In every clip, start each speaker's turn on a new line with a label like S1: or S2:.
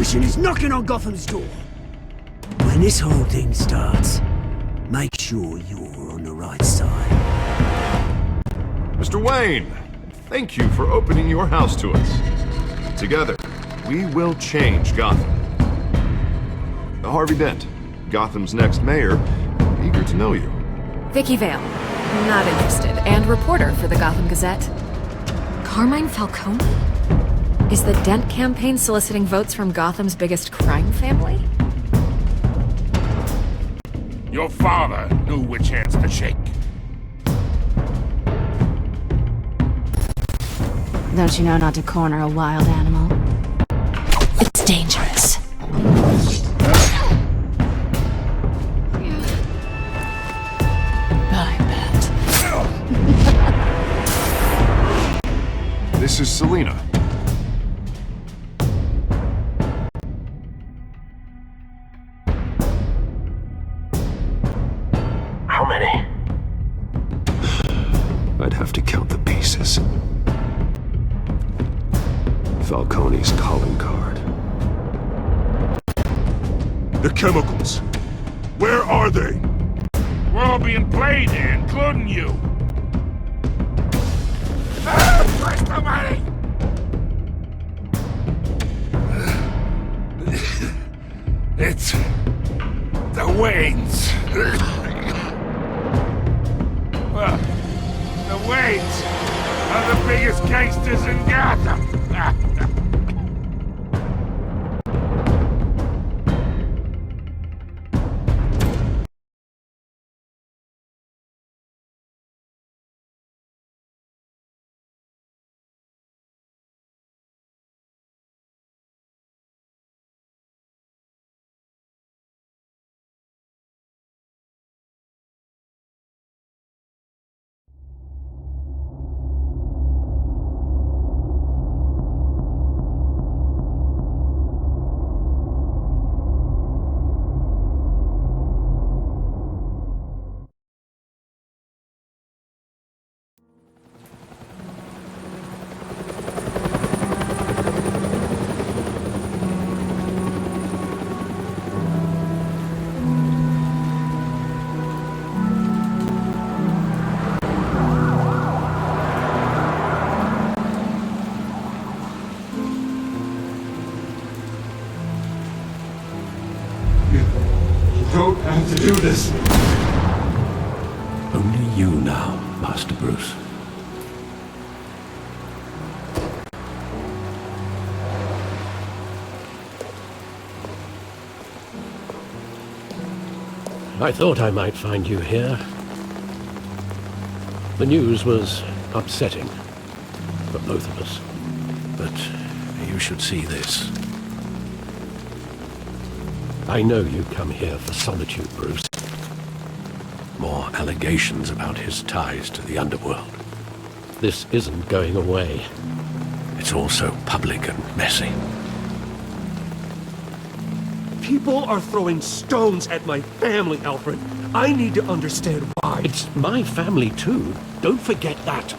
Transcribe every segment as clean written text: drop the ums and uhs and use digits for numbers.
S1: opposition is knocking on Gotham's door. When this whole thing starts, make sure you're on the right side.
S2: Mr. Wayne, thank you for opening your house to us. Together, we will change Gotham. Harvey Dent, Gotham's next mayor, eager to know you.
S3: Vicky Vale, not interested, and reporter for the Gotham Gazette. Carmine Falcone? Is the Dent campaign soliciting votes from Gotham's biggest crime family?
S4: Your father knew which hands to shake.
S5: Don't you know not to corner a wild animal? It's dangerous. I bet.
S2: This is Selina.
S6: How many?
S7: I'd have to count the pieces. Falcone's calling card.
S4: The chemicals. Where are they? We're all being played here, including you. Where's the money? It's the Waynes. Well, the Waynes are the biggest gangsters in Gotham.
S7: Don't have to do this.
S8: Only you now, Master Bruce. I thought I might find you here. The news was upsetting for both of us. But you should see this. I know you come here for solitude, Bruce. More allegations about his ties to the underworld. This isn't going away. It's all so public and messy.
S9: People are throwing stones at my family, Alfred. I need to understand why.
S8: It's my family too. Don't forget that.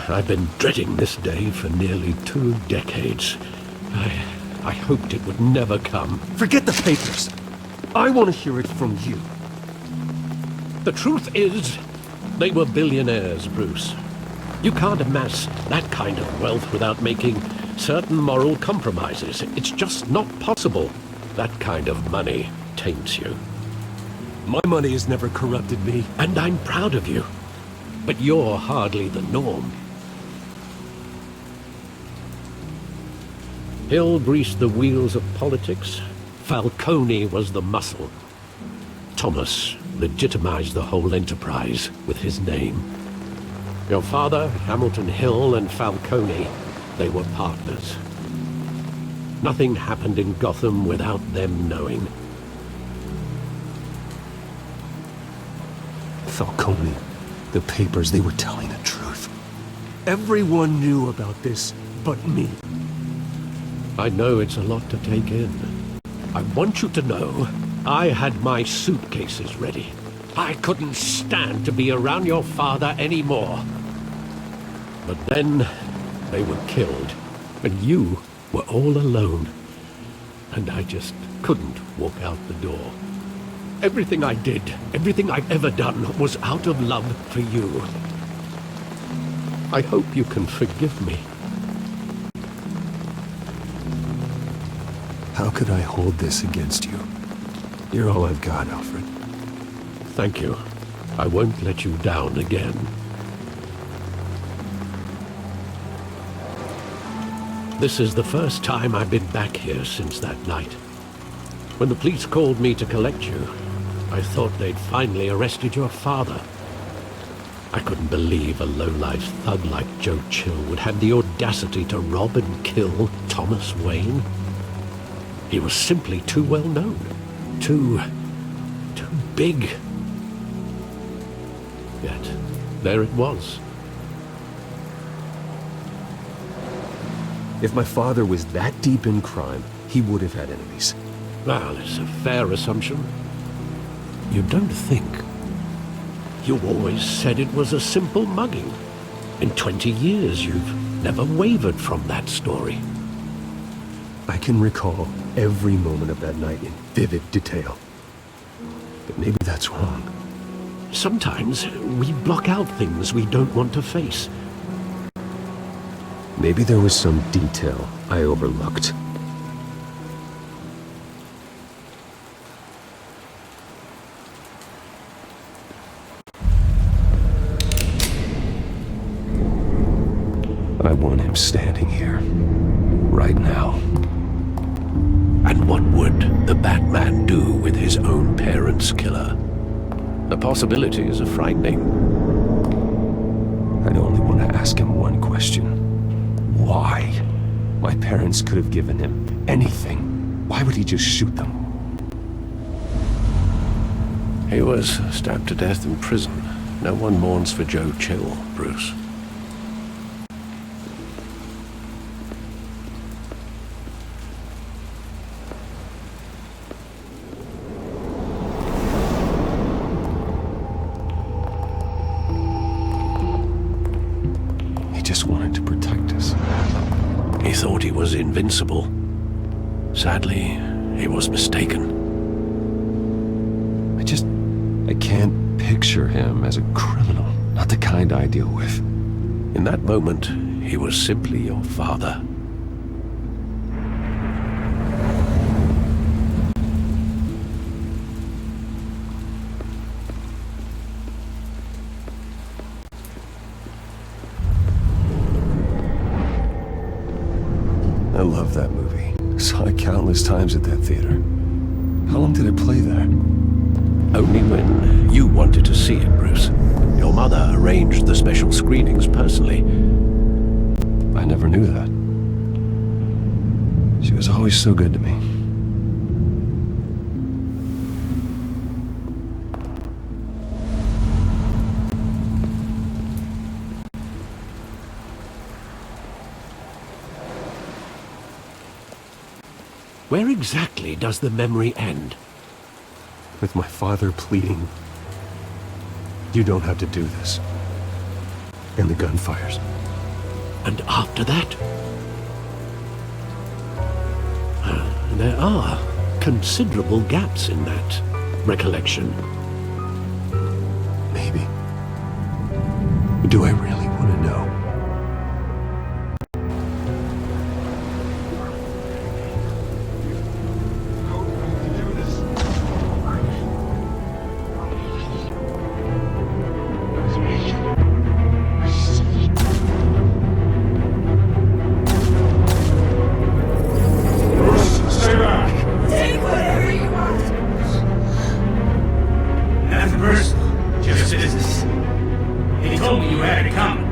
S8: I've been dreading this day for nearly 2 decades. I hoped it would never come.
S9: Forget the papers. I want to hear it from you.
S8: The truth is, they were billionaires, Bruce. You can't amass that kind of wealth without making certain moral compromises. It's just not possible. That kind of money taints you.
S9: My money has never corrupted me.
S8: And I'm proud of you. But you're hardly the norm. Hill greased the wheels of politics. Falcone was the muscle. Thomas legitimized the whole enterprise with his name. Your father, Hamilton Hill, and Falcone, they were partners. Nothing happened in Gotham without them knowing.
S9: Falcone, the papers, they were telling the truth. Everyone knew about this but me.
S8: I know it's a lot to take in. I want you to know, I had my suitcases ready. I couldn't stand to be around your father anymore. But then, they were killed. And you were all alone. And I just couldn't walk out the door. Everything I did, everything I've ever done, was out of love for you. I hope you can forgive me.
S9: How could I hold this against you? You're all I've got, Alfred.
S8: Thank you. I won't let you down again. This is the first time I've been back here since that night. When the police called me to collect you, I thought they'd finally arrested your father. I couldn't believe a low-life thug like Joe Chill would have the audacity to rob and kill Thomas Wayne. He was simply too well known. Too big. Yet, there it was.
S9: If my father was that deep in crime, he would have had enemies.
S8: Well, it's a fair assumption. You don't think? You always said it was a simple mugging. In 20 years, you've never wavered from that story.
S9: I can recall every moment of that night in vivid detail. But maybe that's wrong.
S8: Sometimes we block out things we don't want to face.
S9: Maybe there was some detail I overlooked. I want him standing here, right now.
S8: And what would the Batman do with his own parents' killer? The possibilities are frightening.
S9: I'd only want to ask him one question. Why? My parents could have given him anything. Why would he just shoot them?
S8: He was stabbed to death in prison. No one mourns for Joe Chill, Bruce.
S9: He just wanted to protect us.
S8: He thought he was invincible. Sadly, he was mistaken.
S9: I can't picture him as a criminal. Not the kind I deal with.
S8: In that moment, he was simply your father.
S9: I love that movie. Saw it countless times at that theater. How long did it play there?
S8: Only when you wanted to see it, Bruce. Your mother arranged the special screenings personally.
S9: I never knew that. She was always so good to me.
S8: Where exactly does the memory end?
S9: With my father pleading, "You don't have to do this." And the gunfires.
S8: And after that? There are considerable gaps in that recollection.
S9: Maybe. Do I really want to know?
S6: Nothing personal, just business. He told me you had it coming.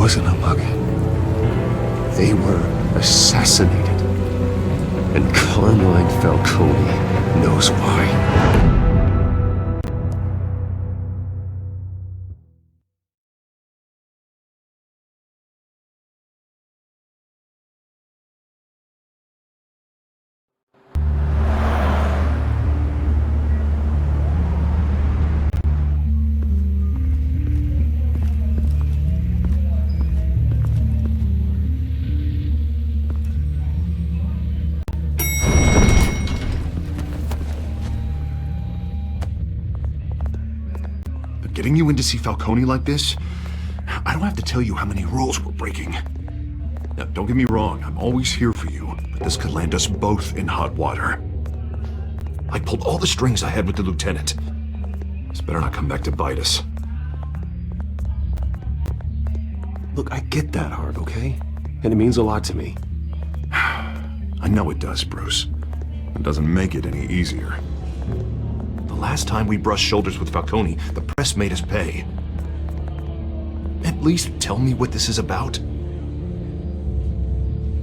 S7: wasn't a mug. They were assassinated. And Carmine Falcone knows why.
S2: Getting you in to see Falcone like this? I don't have to tell you how many rules we're breaking. Now, don't get me wrong, I'm always here for you, but this could land us both in hot water. I pulled all the strings I had with the lieutenant. This better not come back to bite us.
S7: Look, I get that, Hart, okay? And it means a lot to me.
S2: I know it does, Bruce. It doesn't make it any easier. The last time we brushed shoulders with Falcone, the press made us pay. At least tell me what this is about.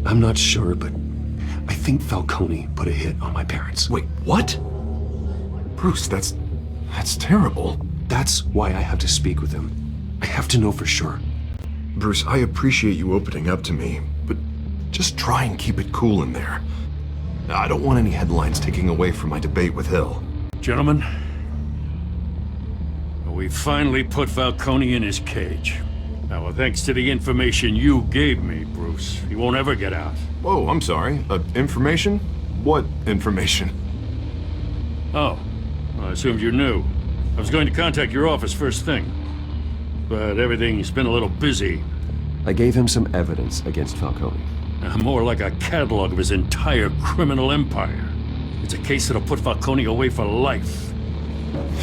S7: I'm not sure, but I think Falcone put a hit on my parents.
S2: Wait, what? Bruce, that's terrible.
S7: That's why I have to speak with him. I have to know for sure.
S2: Bruce, I appreciate you opening up to me, but just try and keep it cool in there. I don't want any headlines taking away from my debate with Hill.
S4: Gentlemen, we finally put Falcone in his cage. Now, thanks to the information you gave me, Bruce, he won't ever get out.
S2: Oh, I'm sorry. Information? What information?
S4: Oh, well, I assumed you knew. I was going to contact your office first thing, but everything's been a little busy.
S7: I gave him some evidence against Falcone.
S4: More like a catalog of his entire criminal empire. It's a case that'll put Falcone away for life.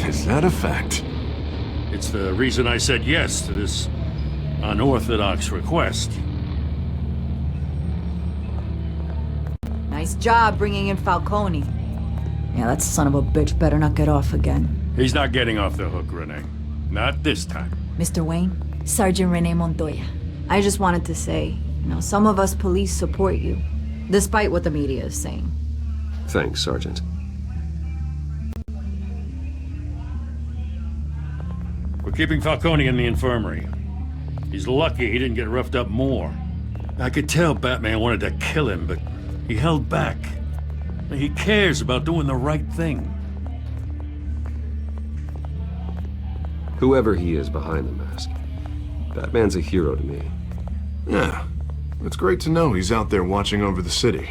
S2: Is that a fact?
S4: It's the reason I said yes to this unorthodox request.
S6: Nice job bringing in Falcone. Yeah, that son of a bitch better not get off again.
S4: He's not getting off the hook, Renee. Not this time.
S6: Mr. Wayne, Sergeant Renee Montoya. I just wanted to say, some of us police support you, despite what the media is saying.
S7: Thanks, Sergeant.
S4: We're keeping Falcone in the infirmary. He's lucky he didn't get roughed up more. I could tell Batman wanted to kill him, but he held back. He cares about doing the right thing.
S7: Whoever he is behind the mask, Batman's a hero to me.
S2: Yeah, it's great to know he's out there watching over the city.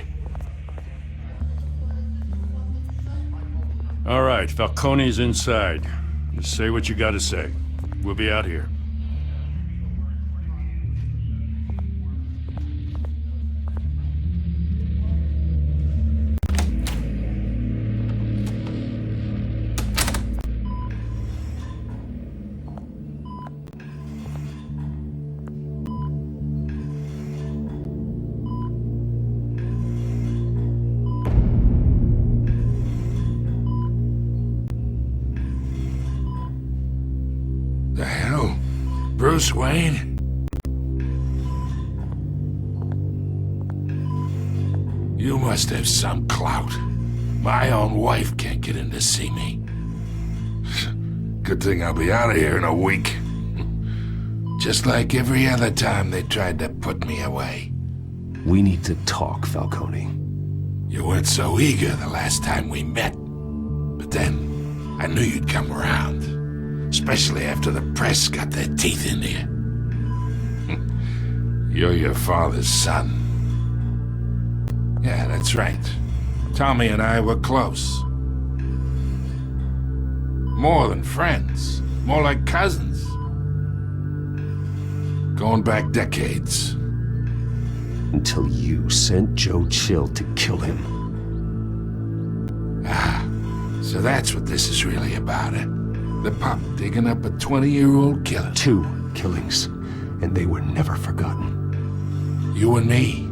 S4: All right, Falcone's inside. Just say what you gotta say. We'll be out here.
S10: The hell? Bruce Wayne? You must have some clout. My own wife can't get in to see me. Good thing I'll be out of here in a week. Just like every other time they tried to put me away.
S7: We need to talk, Falcone.
S10: You weren't so eager the last time we met. But then, I knew you'd come around. Especially after the press got their teeth into you. You're your father's son. Yeah, that's right. Tommy and I were close. More than friends. More like cousins. Going back decades.
S7: Until you sent Joe Chill to kill him.
S10: Ah, so that's what this is really about, eh? The pup digging up a 20-year-old killer.
S7: 2 killings, and they were never forgotten.
S10: You and me,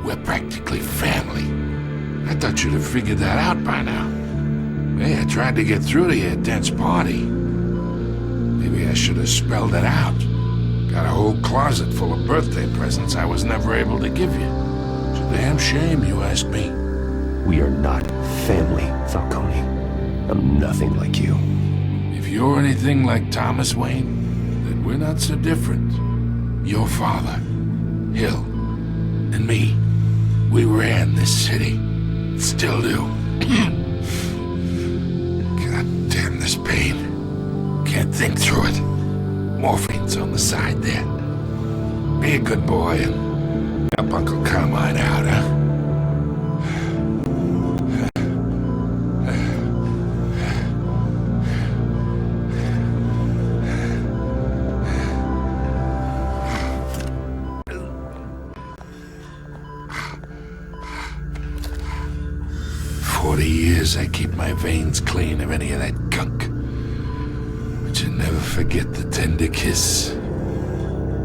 S10: we're practically family. I thought you'd have figured that out by now. Hey, I tried to get through to you at Dent's party. Maybe I should have spelled it out. Got a whole closet full of birthday presents I was never able to give you. It's a damn shame, you ask me.
S9: We are not family, Falcone. I'm nothing like you.
S10: If you're anything like Thomas Wayne, then we're not so different. Your father, Hill, and me, we ran this city. Still do. God damn this pain. Can't think through it. Morphine's on the side there. Be a good boy and help Uncle Carmine out, huh? 40 years I keep my veins clean of any of that gunk. But you never forget the tender kiss.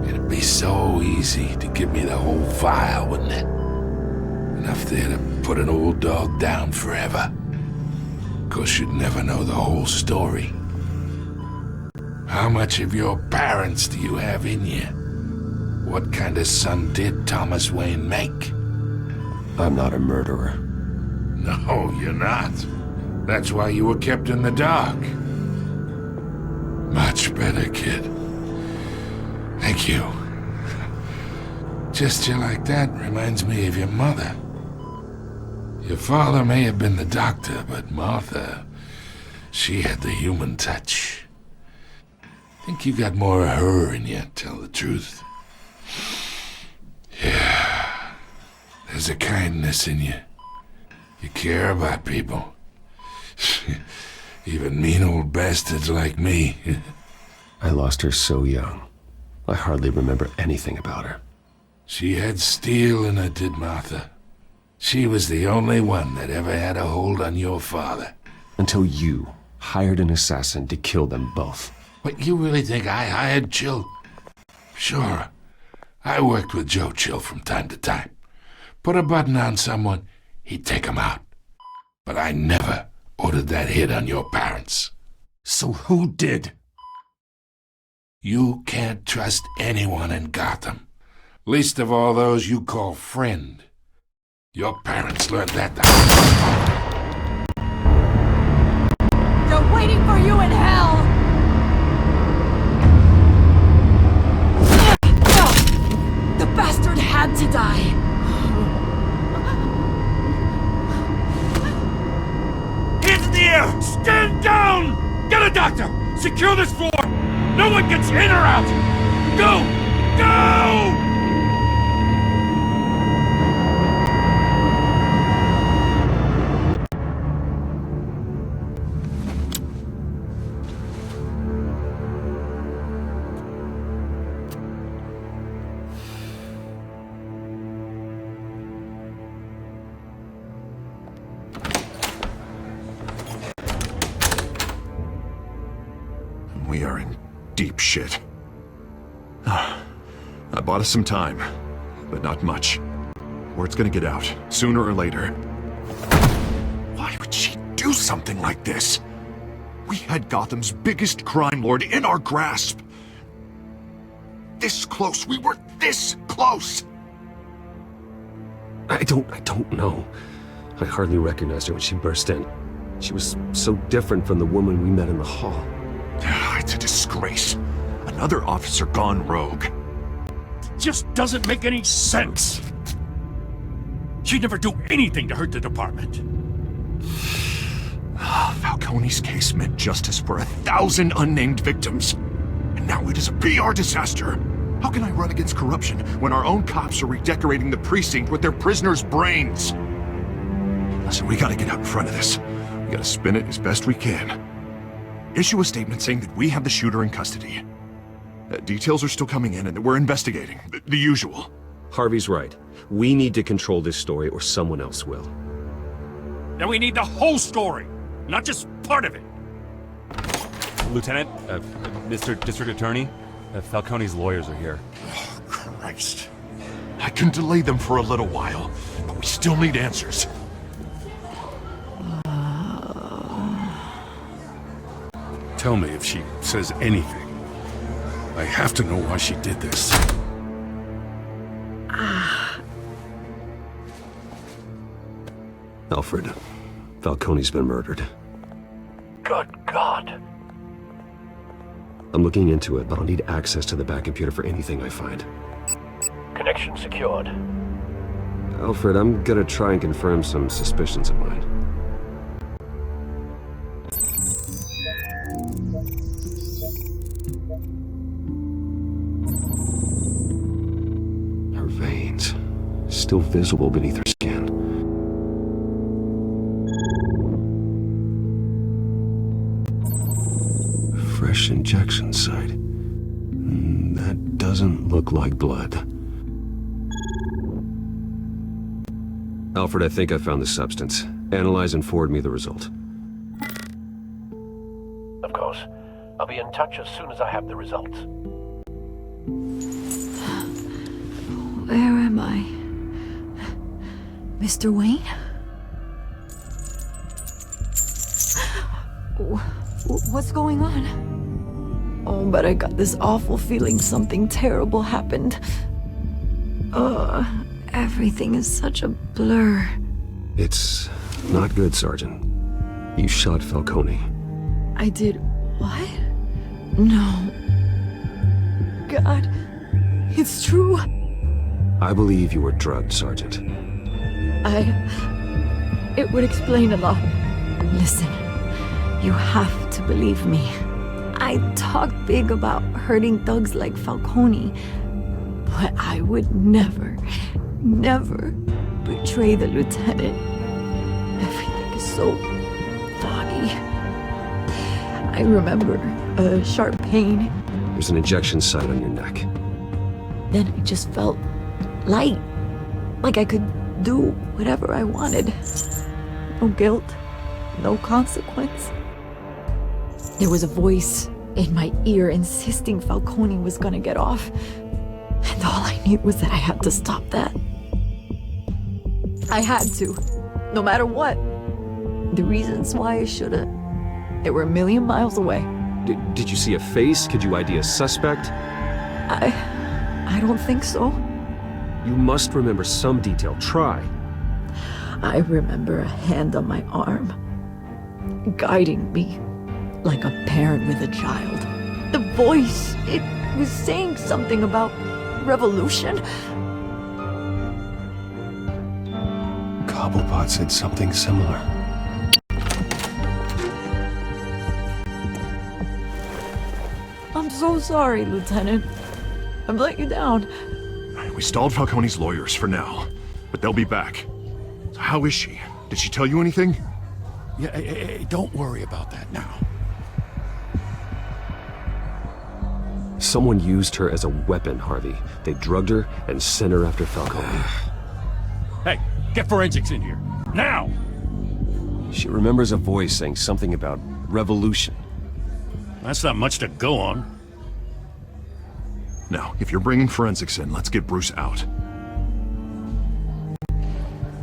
S10: It'd be so easy to give me the whole vial, wouldn't it? Enough there to put an old dog down forever. Of course, you'd never know the whole story. How much of your parents do you have in you? What kind of son did Thomas Wayne make?
S9: I'm not a murderer.
S10: No, you're not. That's why you were kept in the dark. Much better, kid. Thank you. Gesture like that reminds me of your mother. Your father may have been the doctor, but Martha, she had the human touch. Think you got more of her in you, tell the truth. Yeah. There's a kindness in you. You care about people. Even mean old bastards like me.
S9: I lost her so young. I hardly remember anything about her.
S10: She had steel in her, did Martha. She was the only one that ever had a hold on your father.
S9: Until you hired an assassin to kill them both.
S10: What, you really think I hired Chill? Sure. I worked with Joe Chill from time to time. Put a button on someone, he'd take him out. But I never ordered that hit on your parents.
S9: So who did?
S10: You can't trust anyone in Gotham. Least of all those you call friend. Your parents learned that the
S6: They're waiting for you in hell! The bastard had to die!
S4: Hands in the air! Stand down! Get a doctor! Secure this floor! No one gets in or out! Go! Go!
S2: We are in deep shit. I bought us some time, but not much. Word's gonna get out, sooner or later. Why would she do something like this? We had Gotham's biggest crime lord in our grasp. This close, we were this close!
S9: I don't know. I hardly recognized her when she burst in. She was so different from the woman we met in the hall.
S2: It's a disgrace. Another officer gone rogue.
S4: It just doesn't make any sense. She'd never do anything to hurt the department.
S2: Falcone's case meant justice for 1,000 unnamed victims. And now it is a PR disaster. How can I run against corruption when our own cops are redecorating the precinct with their prisoners' brains? Listen, we gotta get out in front of this. We gotta spin it as best we can. Issue a statement saying that we have the shooter in custody. Details are still coming in and that we're investigating. The usual.
S7: Harvey's right. We need to control this story or someone else will.
S4: Then we need the whole story, not just part of it.
S11: Lieutenant, Mr. District Attorney, Falcone's lawyers are here.
S2: Oh, Christ. I can delay them for a little while, but we still need answers.
S4: Tell me if she says anything.
S10: I have to know why she did this.
S7: Alfred, Falcone's been murdered.
S8: Good God.
S7: I'm looking into it, but I'll need access to the back computer for anything I find.
S8: Connection secured.
S7: Alfred, I'm gonna try and confirm some suspicions of mine. Her veins, still visible beneath her skin. Fresh injection site. That doesn't look like blood. Alfred, I think I found the substance. Analyze and forward me the result.
S8: Of course. I'll be in touch as soon as I have the results.
S6: Where am I? Mr. Wayne? What's going on? Oh, but I got this awful feeling something terrible happened. Everything is such a blur.
S7: It's not good, Sergeant. You shot Falcone.
S6: I did what? No. God, it's true.
S7: I believe you were drugged, Sergeant.
S6: It would explain a lot. Listen, you have to believe me. I talk big about hurting thugs like Falcone, but I would never betray the lieutenant. Everything is so foggy. I remember a sharp pain.
S7: There's an injection site on your neck.
S6: Then I just felt light, like I could do whatever I wanted. No guilt, no consequence. There was a voice in my ear insisting Falcone was gonna get off. And all I knew was that I had to stop that. I had to, no matter what. The reasons why I should've, they were a million miles away.
S7: Did you see a face? Could you ID a suspect?
S6: I don't think so.
S7: You must remember some detail. Try.
S6: I remember a hand on my arm, guiding me like a parent with a child. The voice, it was saying something about revolution.
S9: Cobblepot said something similar.
S6: I'm so sorry, Lieutenant. I've let you down.
S2: We stalled Falcone's lawyers for now, but they'll be back. So how is she? Did she tell you anything?
S4: Yeah, hey, don't worry about that now.
S7: Someone used her as a weapon, Harvey. They drugged her and sent her after Falcone.
S4: Hey, get forensics in here. Now!
S7: She remembers a voice saying something about revolution.
S4: That's not much to go on.
S2: Now, if you're bringing forensics in, let's get Bruce out.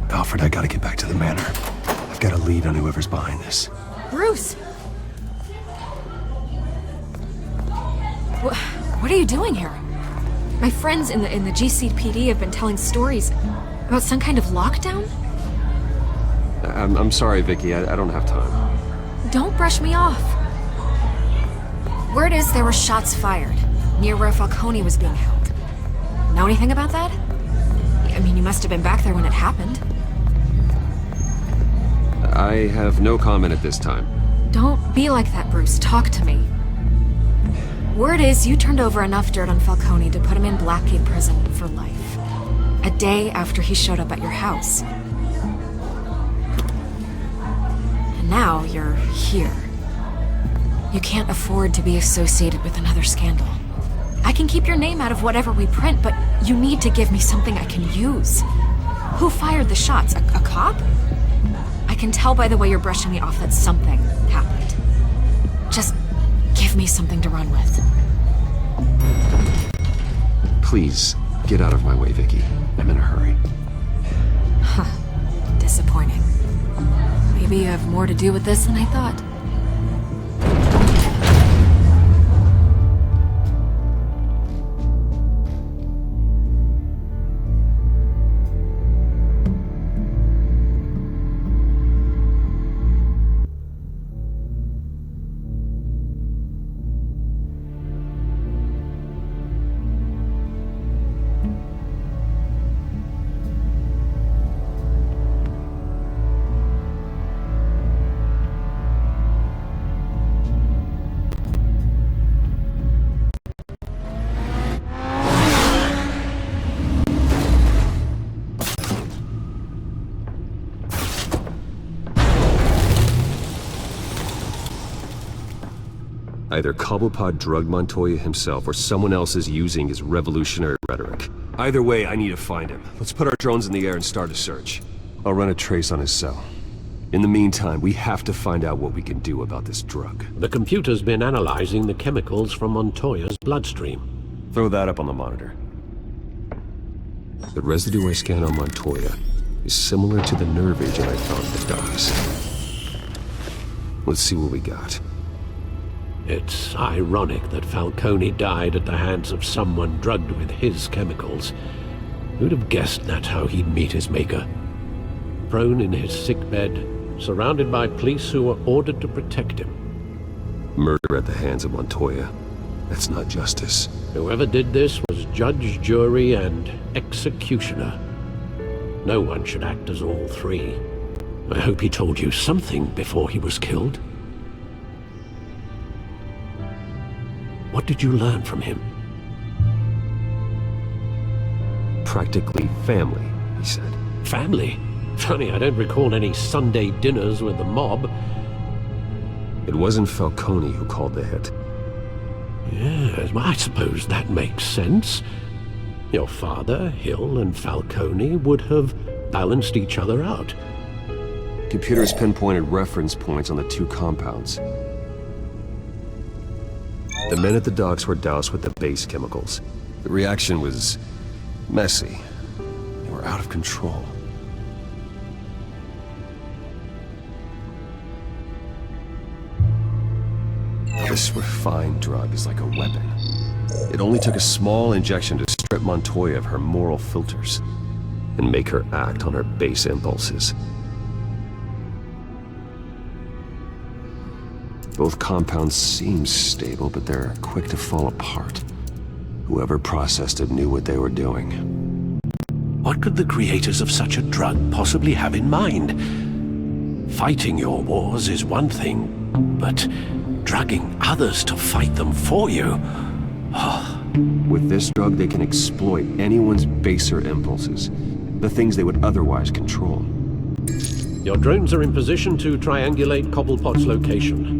S9: Alfred, I gotta get back to the manor. I've got a lead on whoever's behind this.
S3: Bruce! What are you doing here? My friends in the GCPD have been telling stories about some kind of lockdown?
S7: I'm sorry, Vicky. I don't have time.
S3: Don't brush me off. Word is there were shots fired near where Falcone was being held. Know anything about that? I mean, you must have been back there when it happened.
S7: I have no comment at this time.
S3: Don't be like that, Bruce. Talk to me. Word is you turned over enough dirt on Falcone to put him in Blackgate Prison for life. A day after he showed up at your house. And now you're here. You can't afford to be associated with another scandal. I can keep your name out of whatever we print, but you need to give me something I can use. Who fired the shots? A cop? I can tell by the way you're brushing me off that something happened. Just give me something to run with.
S7: Please, get out of my way, Vicky. I'm in a hurry.
S3: Huh. Disappointing. Maybe you have more to do with this than I thought.
S7: Either Cobblepot drugged Montoya himself, or someone else is using his revolutionary rhetoric. Either way, I need to find him. Let's put our drones in the air and start a search. I'll run a trace on his cell. In the meantime, we have to find out what we can do about this drug.
S8: The computer's been analyzing the chemicals from Montoya's bloodstream.
S7: Throw that up on the monitor. The residue I scanned on Montoya is similar to the nerve agent I found in the docks. Let's see what we got.
S8: It's ironic that Falcone died at the hands of someone drugged with his chemicals. Who'd have guessed that's how he'd meet his maker? Prone in his sickbed, surrounded by police who were ordered to protect him.
S7: Murder at the hands of Montoya. That's not justice.
S8: Whoever did this was judge, jury, and executioner. No one should act as all three. I hope he told you something before he was killed. What did you learn from him?
S7: Practically family, he said.
S8: Family? Funny, I don't recall any Sunday dinners with the mob.
S7: It wasn't Falcone who called the hit.
S8: Yes, well, I suppose that makes sense. Your father, Hill, and Falcone would have balanced each other out.
S7: Computers pinpointed reference points on the two compounds. The men at the docks were doused with the base chemicals. The reaction was messy. They were out of control. This refined drug is like a weapon. It only took a small injection to strip Montoya of her moral filters and make her act on her base impulses. Both compounds seem stable, but they're quick to fall apart. Whoever processed it knew what they were doing.
S8: What could the creators of such a drug possibly have in mind? Fighting your wars is one thing, but drugging others to fight them for you?
S7: With this drug, they can exploit anyone's baser impulses, the things they would otherwise control.
S8: Your drones are in position to triangulate Cobblepot's location.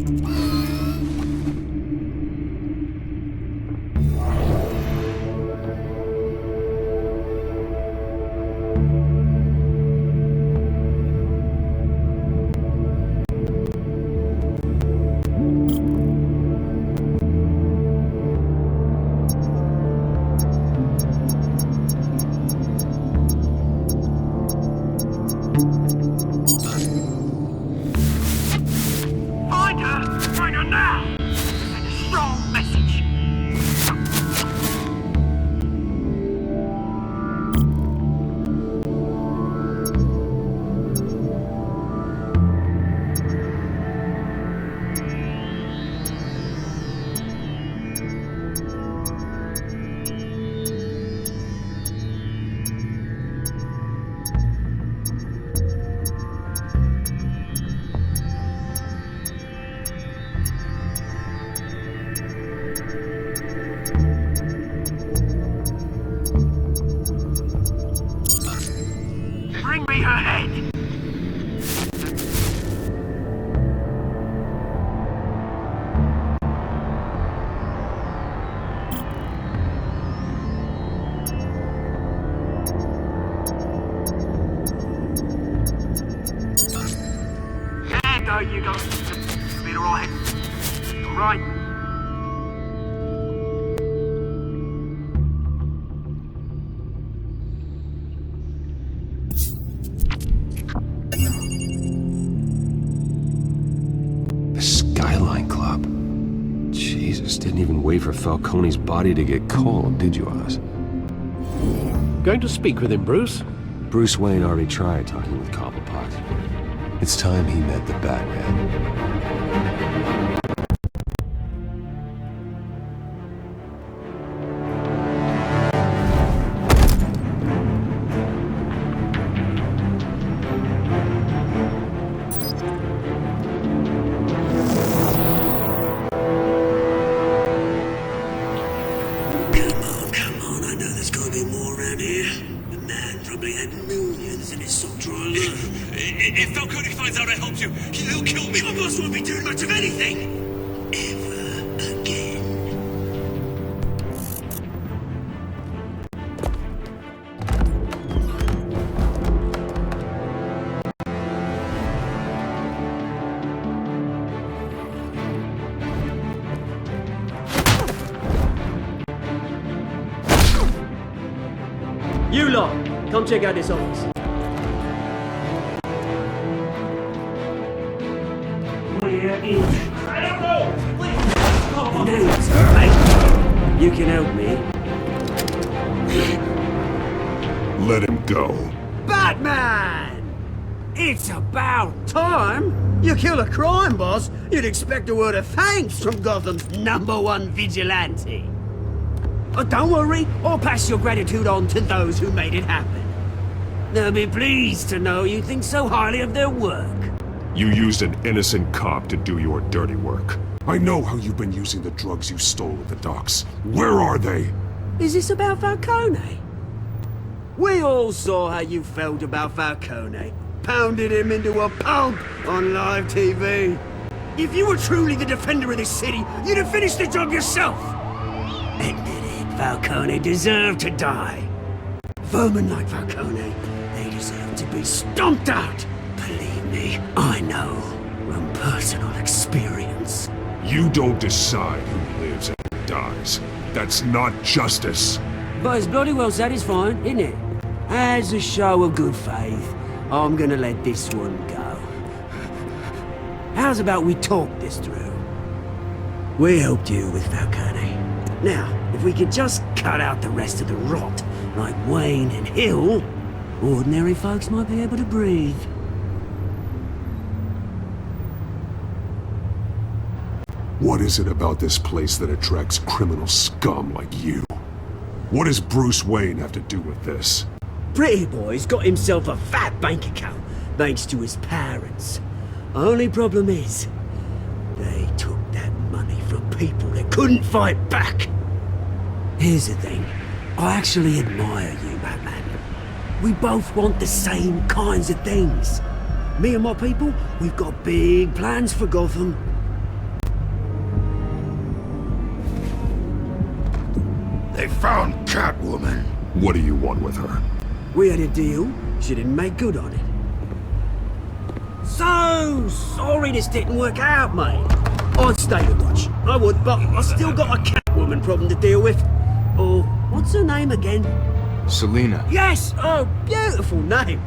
S1: You go. Be alright. Alright.
S7: The Skyline Club. Jesus, didn't even wait for Falcone's body to get cold, did you, Oz?
S8: Going to speak with him, Bruce?
S7: Bruce Wayne already tried talking with Cobblepot. It's time he met the Batman.
S1: Come on, I know there's gotta be more around here. The man probably had millions in his sock drawer alone.
S12: If Falcone finds out I helped you, he'll kill me.
S1: My boss won't be doing much of anything. Ever. You lot, come check out this office. Where is... I don't know! Please! Oh, name's right. You can help me.
S10: Let him go.
S1: Batman! It's about time! You kill a crime boss, you'd expect a word of thanks from Gotham's #1 vigilante. But don't worry, I'll pass your gratitude on to those who made it happen. They'll be pleased to know you think so highly of their work.
S9: You used an innocent cop to do your dirty work. I know how you've been using the drugs you stole at the docks. Where are they?
S1: Is this about Falcone? We all saw how you felt about Falcone. Pounded him into a pulp on live TV. If you were truly the defender of this city, you'd have finished the job yourself. Admit it, Falcone deserved to die. Vermin like Falcone, they deserve to be stomped out. Believe me, I know from personal experience.
S9: You don't decide who lives and who dies. That's not justice.
S1: But it's bloody well satisfying, isn't it? As a show of good faith, I'm gonna let this one go. How's about we talk this through? We helped you with Falcone. Now, if we could just cut out the rest of the rot, like Wayne and Hill, ordinary folks might be able to breathe.
S9: What is it about this place that attracts criminal scum like you? What does Bruce Wayne have to do with this?
S1: Pretty Boy's got himself a fat bank account, thanks to his parents. Only problem is, they took that money from people that couldn't fight back. Here's the thing, I actually admire you, Batman. We both want the same kinds of things. Me and my people, we've got big plans for Gotham.
S10: They found Catwoman.
S9: What do you want with her?
S1: We had a deal, she didn't make good on it. So sorry this didn't work out, mate. I'd stay to watch, I would, but I still got a Catwoman problem to deal with. Oh, what's her name again?
S12: Selina.
S1: Yes! Oh, beautiful name.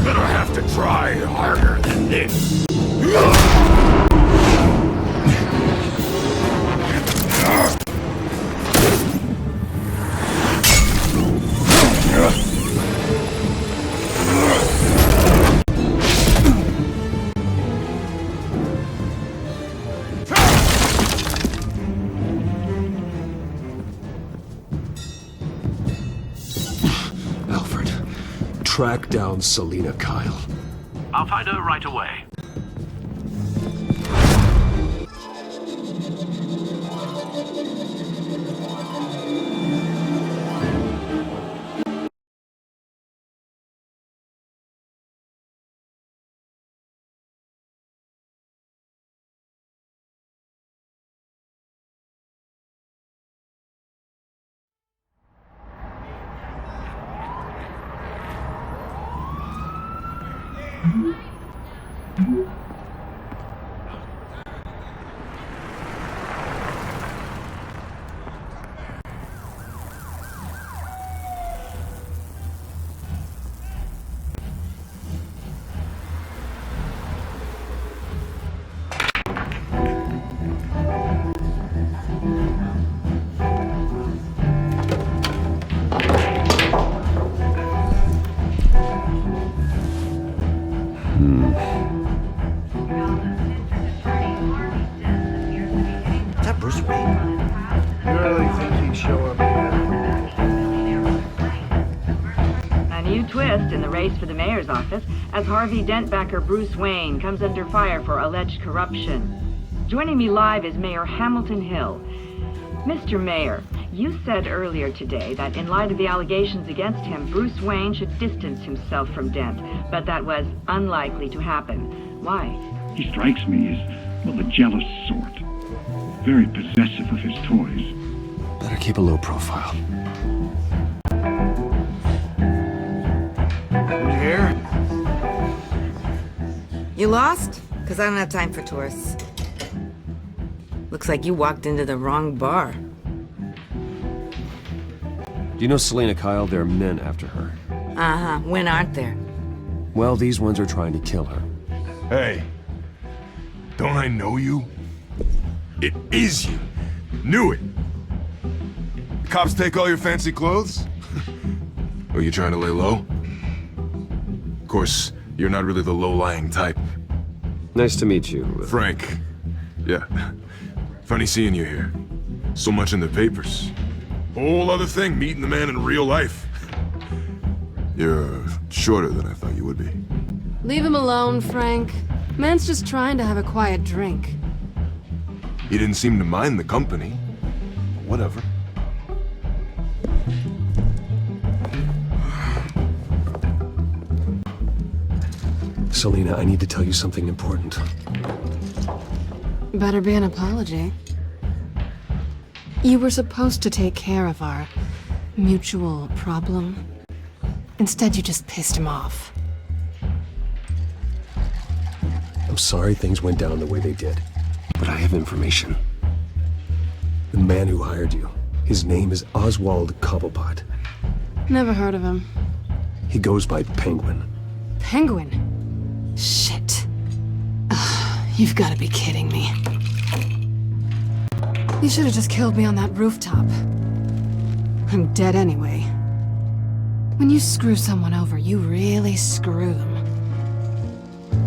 S10: Gonna have to try harder than this.
S9: Alfred, track down Selina Kyle.
S8: I'll find her right away.
S13: Is that Bruce Wayne? You really think he'd show up here?
S14: A new twist in the race for the mayor's office as Harvey Dent backer Bruce Wayne comes under fire for alleged corruption. Joining me live is Mayor Hamilton Hill. Mr. Mayor, you said earlier today that in light of the allegations against him, Bruce Wayne should distance himself from Dent, but that was unlikely to happen. Why?
S15: He strikes me as, well, the jealous sort.
S13: very possessive of his toys.
S7: Better keep a low profile.
S13: You here?
S12: You lost? Because I don't have time for tourists. Looks like you walked into the wrong bar.
S7: Do you know Selena Kyle? There are men after her.
S12: Uh-huh. When aren't there?
S7: Well, these ones are trying to kill her.
S15: Hey, don't I know you? It is you. Knew it. The cops take all your fancy clothes? Are you trying to lay low? Of course, you're not really the low-lying type.
S7: Nice to meet you.
S15: Frank. Yeah. Funny seeing you here. So much in the papers. Whole other thing, meeting the man in real life. You're shorter than I thought you would be.
S16: Leave him alone, Frank. Man's just trying to have a quiet drink.
S15: He didn't seem to mind the company. Whatever.
S7: Selena, I need to tell you something important.
S16: Better be an apology. You were supposed to take care of our mutual problem. Instead, you just pissed him off.
S7: I'm sorry things went down the way they did, but I have information. The man who hired you, his name is Oswald Cobblepot.
S16: Never heard of him.
S7: He goes by Penguin.
S16: Penguin? Shit. Ugh, you've got to be kidding me. You should have just killed me on that rooftop. I'm dead anyway. When you screw someone over, you really screw them.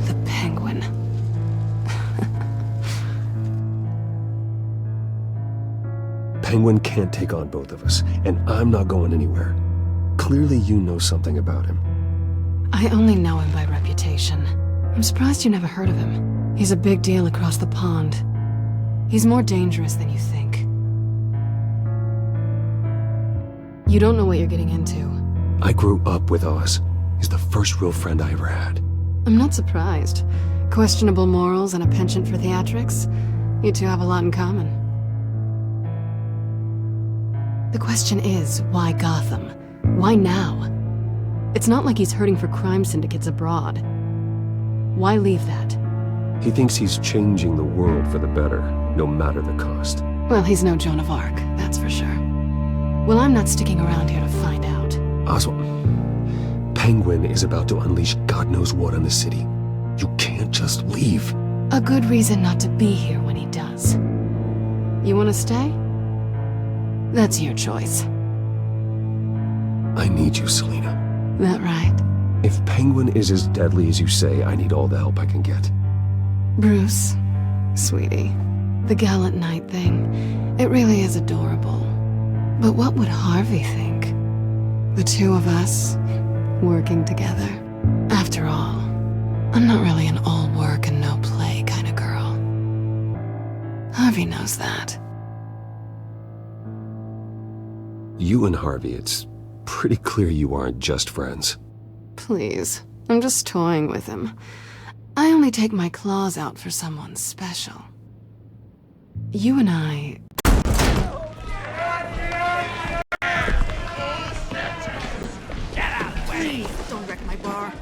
S16: The Penguin.
S7: Penguin can't take on both of us, and I'm not going anywhere. Clearly you know something about him.
S16: I only know him by reputation. I'm surprised you never heard of him. He's a big deal across the pond. He's more dangerous than you think. You don't know what you're getting into.
S7: I grew up with Oz. He's the first real friend I ever had.
S16: I'm not surprised. Questionable morals and a penchant for theatrics. You two have a lot in common. The question is, why Gotham? Why now? It's not like he's hurting for crime syndicates abroad. Why leave that?
S7: He thinks he's changing the world for the better, no matter the cost.
S16: Well, he's no Joan of Arc, that's for sure. Well, I'm not sticking around here to find out.
S7: Oswald, Penguin is about to unleash God knows what on the city. You can't just leave.
S16: A good reason not to be here when he does. You want to stay? That's your choice.
S7: I need you, Selena.
S16: That right?
S7: If Penguin is as deadly as you say, I need all the help I can get.
S16: Bruce, sweetie, the gallant knight thing, it really is adorable. But what would Harvey think? The two of us, working together. After all, I'm not really an all work and no play kind of girl. Harvey knows that.
S7: You and Harvey, it's pretty clear you aren't just friends.
S16: Please, I'm just toying with him. I only take my claws out for someone special. You and I...
S12: Get out of the way! Please, don't wreck my bar.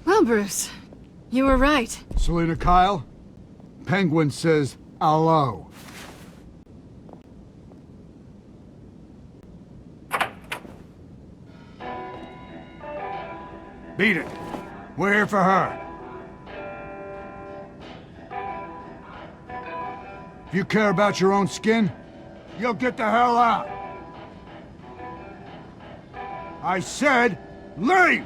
S16: Well, Bruce, you were right.
S13: Selena Kyle, Penguin says hello. Beat it. We're here for her. If you care about your own skin, you'll get the hell out. I said, leave!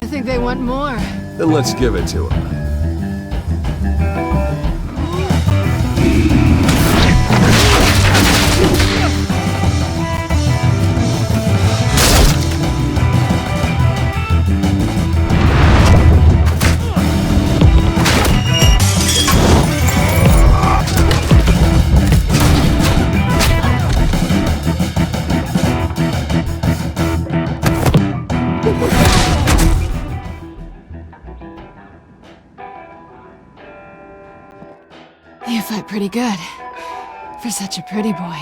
S16: think they want more.
S7: Then let's give it to him.
S16: You fight pretty good. For such a pretty boy.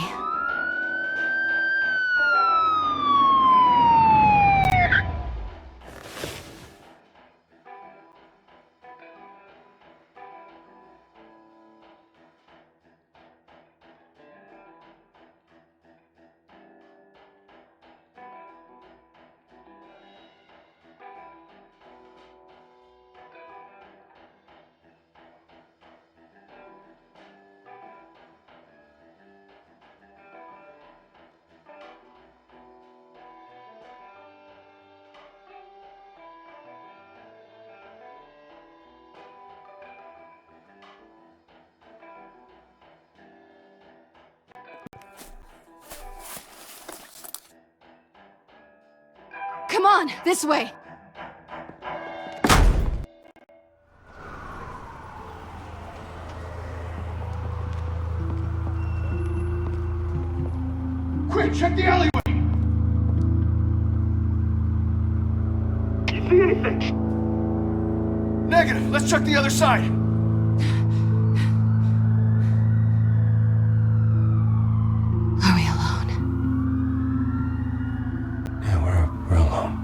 S16: Come on, this way!
S15: Quick, check the alleyway!
S1: You see anything?
S15: Negative, let's check the other side.
S16: Are we alone?
S9: Yeah, we're alone.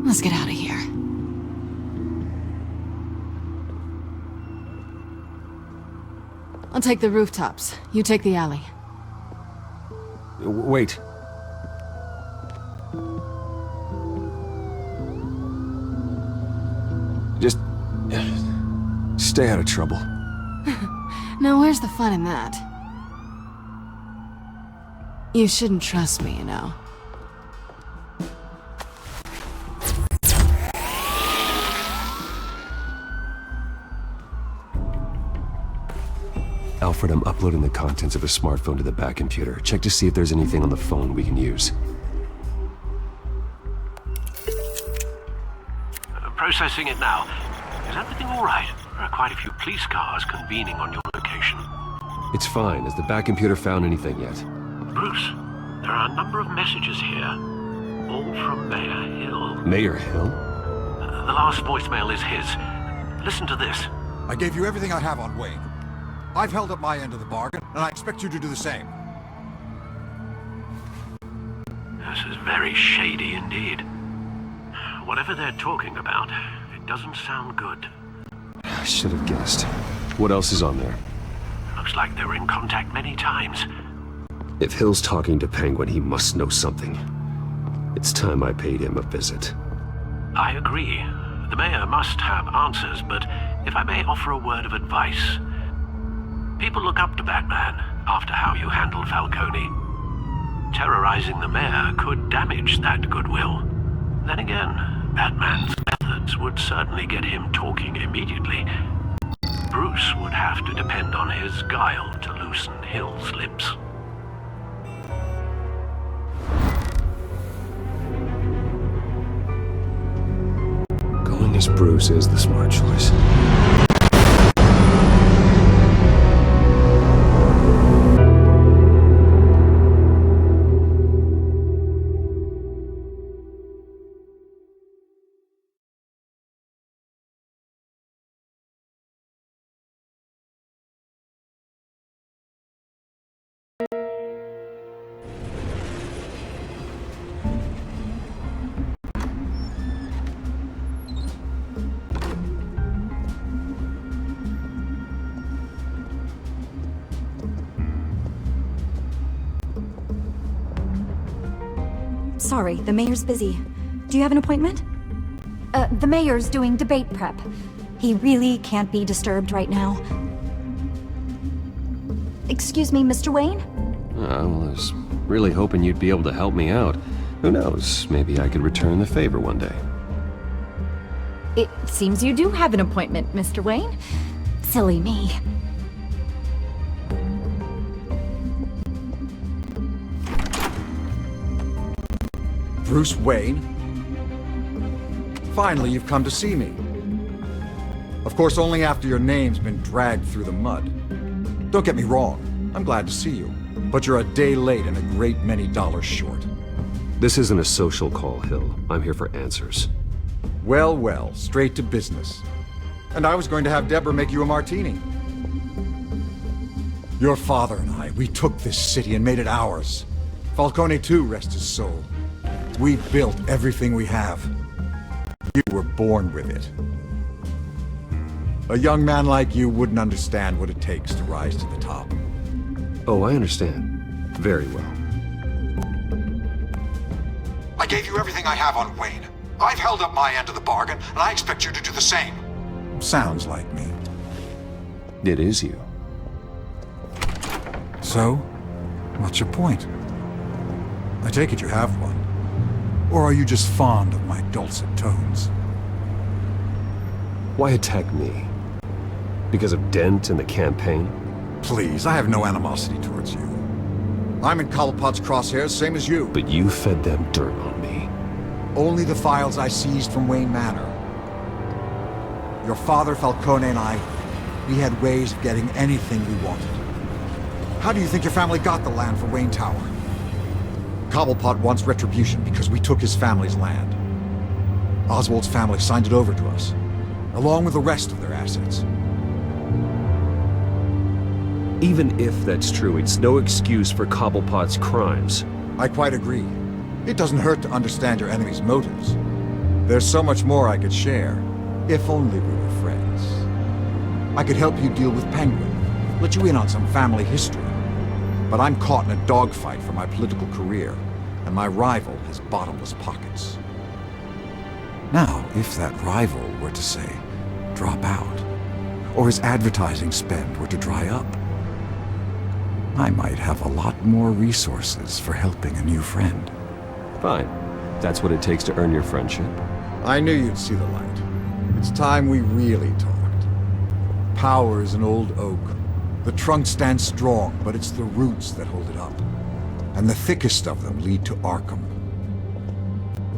S16: Let's get out of here. I'll take the rooftops. You take the alley.
S9: Wait. Just stay out of trouble.
S16: Now where's the fun in that? You shouldn't trust me, you know.
S7: Alfred, I'm uploading the contents of a smartphone to the back computer. Check to see if there's anything on the phone we can use.
S8: Processing it now. Is everything all right? There are quite a few police cars convening on your location.
S7: It's fine. Has the back computer found anything yet?
S8: Bruce, there are a number of messages here. All from Mayor Hill.
S7: Mayor Hill?
S8: The last voicemail is his. Listen to this.
S17: I gave you everything I have on Wayne. I've held up my end of the bargain, and I expect you to do the same.
S8: This is very shady indeed. Whatever they're talking about, it doesn't sound good.
S7: I should have guessed. What else is on there?
S8: Looks like they were in contact many times.
S7: If Hill's talking to Penguin, he must know something. It's time I paid him a visit.
S8: I agree. The mayor must have answers, but if I may offer a word of advice. People look up to Batman after how you handled Falcone. Terrorizing the mayor could damage that goodwill. Then again, Batman's methods would certainly get him talking immediately. Bruce would have to depend on his guile to loosen Hill's lips.
S7: Going as Bruce is the smart choice.
S18: Sorry, the mayor's busy. Do you have an appointment? The mayor's doing debate prep. He really can't be disturbed right now. Excuse me, Mr. Wayne?
S7: I was really hoping you'd be able to help me out. Who knows, maybe I could return the favor one day.
S18: It seems you do have an appointment, Mr. Wayne. Silly me.
S17: Bruce Wayne? Finally, you've come to see me. Of course, only after your name's been dragged through the mud. Don't get me wrong, I'm glad to see you. But you're a day late and a great many dollars short.
S7: This isn't a social call, Hill. I'm here for answers.
S17: Well, well, straight to business. And I was going to have Deborah make you a martini. Your father and I, we took this city and made it ours. Falcone too, rest his soul. We built everything we have. You were born with it. A young man like you wouldn't understand what it takes to rise to the top.
S7: Oh, I understand. Very well.
S17: I gave you everything I have on Wayne. I've held up my end of the bargain, and I expect you to do the same. Sounds like me.
S7: It is you.
S17: So, what's your point? I take it you have one. Or are you just fond of my dulcet tones?
S7: Why attack me? Because of Dent and the campaign?
S17: Please, I have no animosity towards you. I'm in Cobblepot's crosshairs, same as you.
S7: But you fed them dirt on me.
S17: Only the files I seized from Wayne Manor. Your father, Falcone, and I, we had ways of getting anything we wanted. How do you think your family got the land for Wayne Tower? Cobblepot wants retribution because we took his family's land. Oswald's family signed it over to us, along with the rest of their assets.
S7: Even if that's true, it's no excuse for Cobblepot's crimes.
S17: I quite agree. It doesn't hurt to understand your enemy's motives. There's so much more I could share, if only we were friends. I could help you deal with Penguin, let you in on some family history. But I'm caught in a dogfight for my political career, and my rival has bottomless pockets. Now, if that rival were to say, drop out, or his advertising spend were to dry up, I might have a lot more resources for helping a new friend.
S7: Fine. That's what it takes to earn your friendship.
S17: I knew you'd see the light. It's time we really talked. Power is an old oak. The trunk stands strong, but it's the roots that hold it up. And the thickest of them lead to Arkham.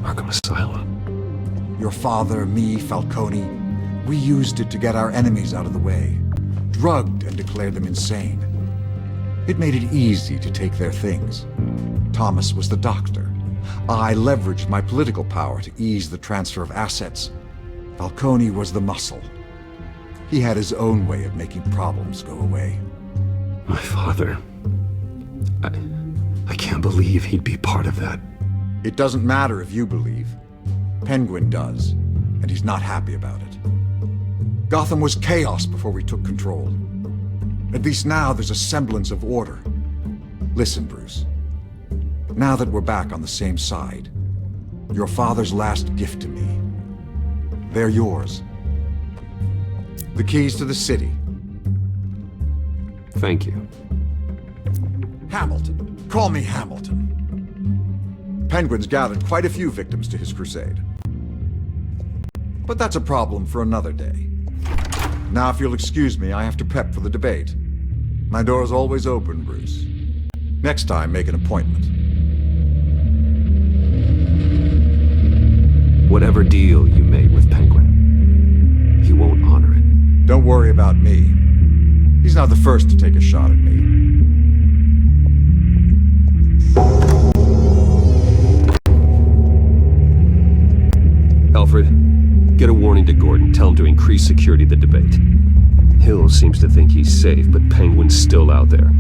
S7: Arkham Asylum?
S17: Your father, me, Falcone, we used it to get our enemies out of the way. Drugged and declared them insane. It made it easy to take their things. Thomas was the doctor. I leveraged my political power to ease the transfer of assets. Falcone was the muscle. He had his own way of making problems go away.
S7: My father... I can't believe he'd be part of that.
S17: It doesn't matter if you believe. Penguin does, and he's not happy about it. Gotham was chaos before we took control. At least now there's a semblance of order. Listen, Bruce. Now that we're back on the same side, your father's last gift to me, they're yours. The keys to the city.
S7: Thank you.
S17: Hamilton. Call me Hamilton. Penguin's gathered quite a few victims to his crusade. But that's a problem for another day. Now, if you'll excuse me, I have to prep for the debate. My door is always open, Bruce. Next time, make an appointment.
S7: Whatever deal you made with Penguin, he won't honor it.
S17: Don't worry about me. He's not the first to take a shot at me.
S7: Alfred, get a warning to Gordon. Tell him to increase security at the debate. Hill seems to think he's safe, but Penguin's still out there.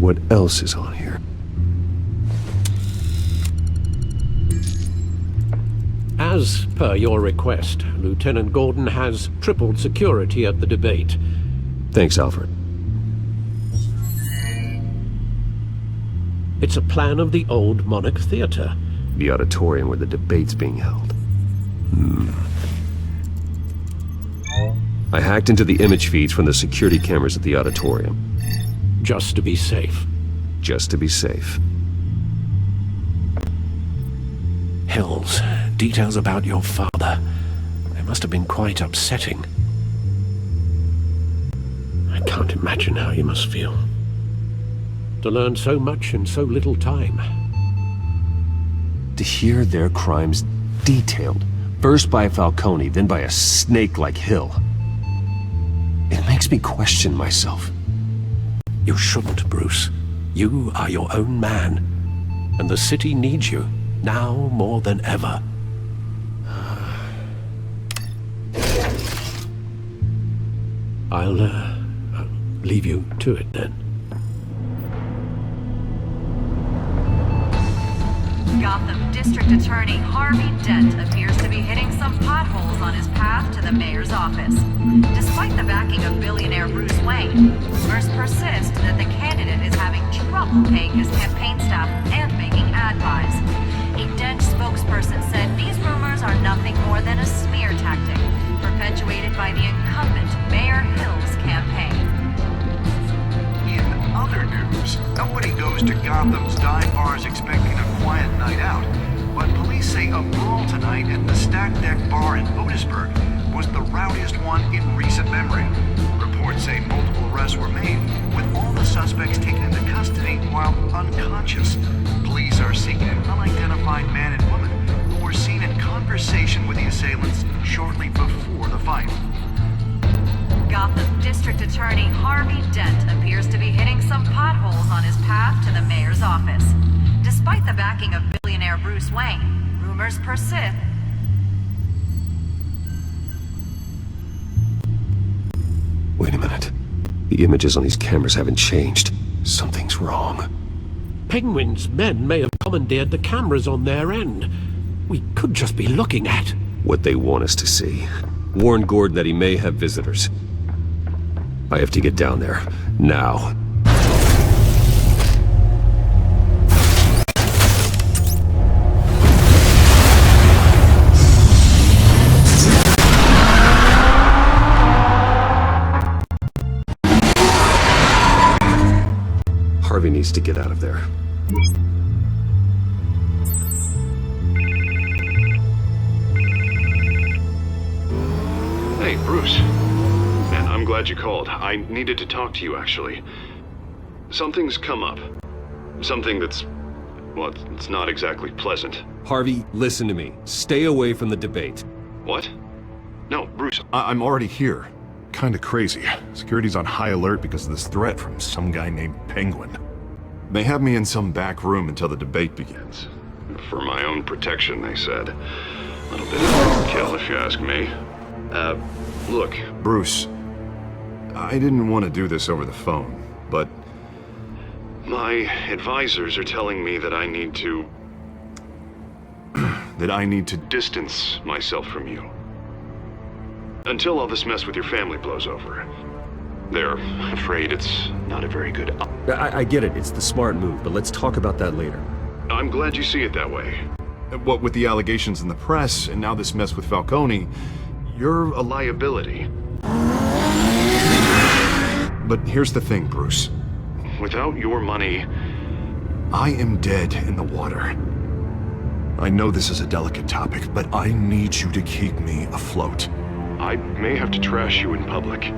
S7: what else is on here.
S8: As per your request, Lieutenant Gordon has tripled security at the debate.
S7: Thanks, Alfred.
S8: It's a plan of the old Monarch Theater.
S7: The auditorium where the debate's being held. I hacked into the image feeds from the security cameras at the auditorium.
S8: Just to be safe.
S7: Just to be safe.
S8: Hills, details about your father. They must have been quite upsetting. I can't imagine how you must feel. To learn so much in so little time.
S7: To hear their crimes detailed, first by Falcone, then by a snake like Hill. It makes me question myself.
S8: You shouldn't, Bruce. You are your own man. And the city needs you, now more than ever. I'll leave you to it then.
S19: Gotham District Attorney Harvey Dent appears to be hitting some potholes on his path to the mayor's office. Despite the backing of billionaire Bruce Wayne, rumors persist that the candidate is having trouble paying his campaign staff and making ad buys. A Dent spokesperson said these rumors are nothing more than a smear tactic, perpetuated by the incumbent Mayor Hill's campaign.
S20: In other news, nobody goes to Gotham's dive bars expecting a quiet night out, but police say a brawl tonight at the Stack Deck Bar in Otisburg was the rowdiest one in recent memory. Reports say multiple arrests were made, with all the suspects taken into custody while unconscious. Police are seeking an unidentified man and woman who were seen in conversation with the assailants shortly before the fight.
S19: Gotham District Attorney Harvey Dent appears to be hitting some potholes on his path to the mayor's office. Despite the backing of billionaire Bruce Wayne, rumors persist.
S7: Wait a minute. The images on these cameras haven't changed. Something's wrong.
S8: Penguin's men may have commandeered the cameras on their end. We could just be looking at
S7: what they want us to see. Warn Gordon that he may have visitors. I have to get down there. Now. Harvey needs to get out of there.
S2: Hey, Bruce. Man, I'm glad you called. I needed to talk to you, actually. Something's come up. Something that's... well, it's not exactly pleasant.
S7: Harvey, listen to me. Stay away from the debate.
S2: What? No, Bruce,
S15: I'm already here. Kinda crazy. Security's on high alert because of this threat from some guy named Penguin. They have me in some back room until the debate begins.
S2: For my own protection, they said. A little bit of overkill, if you ask me. Look.
S15: Bruce, I didn't want to do this over the phone, but...
S2: my advisors are telling me that I need to...
S15: that I need to
S2: distance myself from you. Until all this mess with your family blows over. They're afraid it's not a very good...
S7: I get it, it's the smart move, but let's talk about that later.
S2: I'm glad you see it that way.
S15: What with the allegations in the press, and now this mess with Falcone,
S2: you're a liability.
S15: But here's the thing, Bruce.
S2: Without your money...
S15: I am dead in the water. I know this is a delicate topic, but I need you to keep me afloat.
S2: I may have to trash you in public,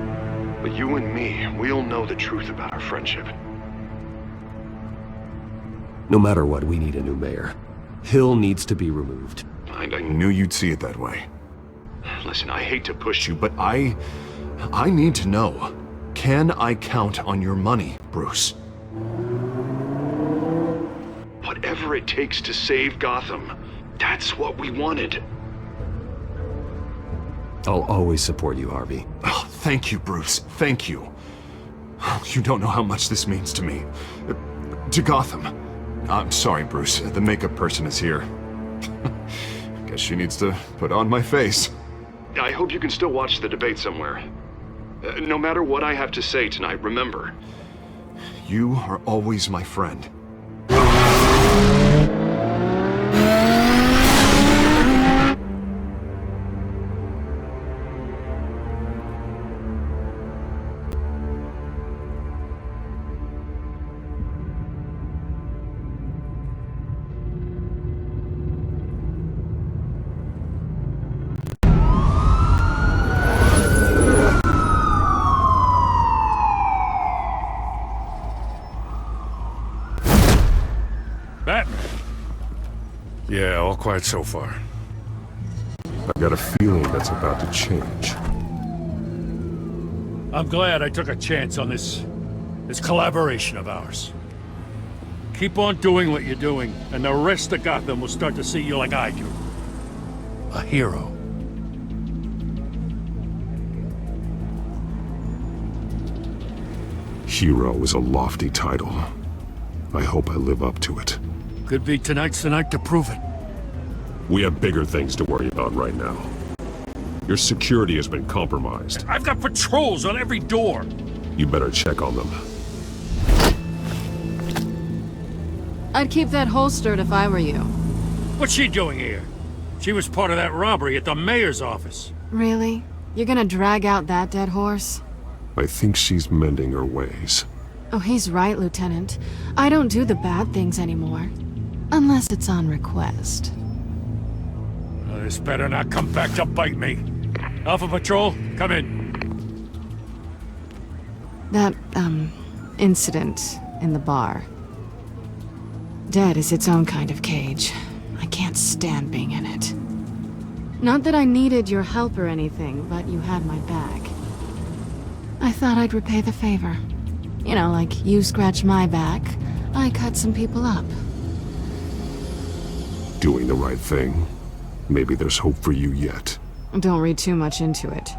S2: but you and me, we'll know the truth about our friendship.
S7: No matter what, we need a new mayor. Hill needs to be removed.
S15: I knew you'd see it that way.
S2: Listen, I hate to push you,
S15: but I need to know. Can I count on your money, Bruce?
S2: Whatever it takes to save Gotham, that's what we wanted.
S7: I'll always support you, Harvey.
S15: Oh, thank you, Bruce. Thank you.
S2: You don't know how much this means to me. To Gotham. I'm sorry, Bruce. The makeup person is here. Guess she needs to put on my face. I hope you can still watch the debate somewhere. No matter what I have to say tonight, remember, you are always my friend.
S10: Yeah, all quiet so far.
S9: I've got a feeling that's about to change.
S4: I'm glad I took a chance on this collaboration of ours. Keep on doing what you're doing, and the rest of Gotham will start to see you like I do. A hero.
S9: Hero is a lofty title. I hope I live up to it.
S4: Could be tonight's the night to prove it.
S9: We have bigger things to worry about right now. Your security has been compromised.
S4: I've got patrols on every door.
S9: You better check on them.
S16: I'd keep that holstered if I were you.
S4: What's she doing here? She was part of that robbery at the mayor's office.
S16: Really? You're gonna drag out that dead horse?
S9: I think she's mending her ways.
S16: Oh, he's right, Lieutenant. I don't do the bad things anymore. Unless it's on request.
S4: This better not come back to bite me. Alpha Patrol, come in.
S16: That, incident in the bar. Dead is its own kind of cage. I can't stand being in it. Not that I needed your help or anything, but you had my back. I thought I'd repay the favor. You know, like you scratch my back, I cut some people up.
S9: Doing the right thing. Maybe there's hope for you yet.
S16: Don't read too much into it.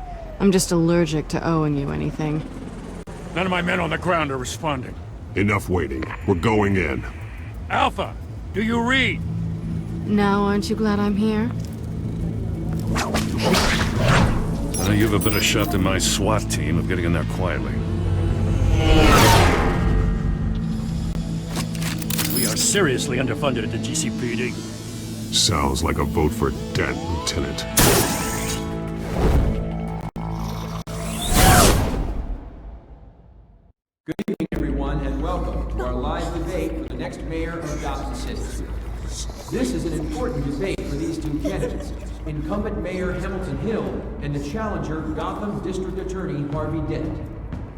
S16: I'm just allergic to owing you anything.
S4: None of my men on the ground are responding.
S9: Enough waiting. We're going in.
S4: Alpha, do you read?
S16: Now, aren't you glad I'm here?
S4: You have a better shot than my SWAT team of getting in there quietly. We are seriously underfunded at the GCPD.
S9: Sounds like a vote for Dent, Lieutenant.
S21: Good evening, everyone, and welcome to our live debate for the next mayor of Gotham City. This is an important debate for these two candidates, incumbent Mayor Hamilton Hill and the challenger Gotham District Attorney Harvey Dent.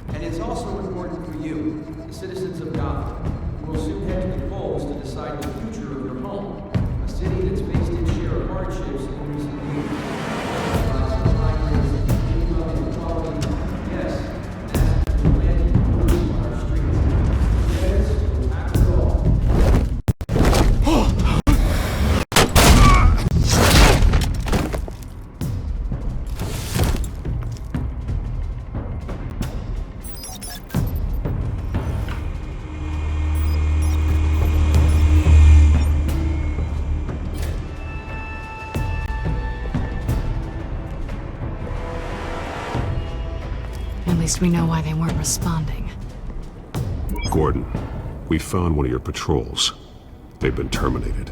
S21: And it's also important for you, the citizens of Gotham, who will soon head to the polls to decide the future of your home, a city that's faced its share of hardships in recent years.
S16: We know why they weren't responding.
S9: Gordon, we found one of your patrols. They've been terminated.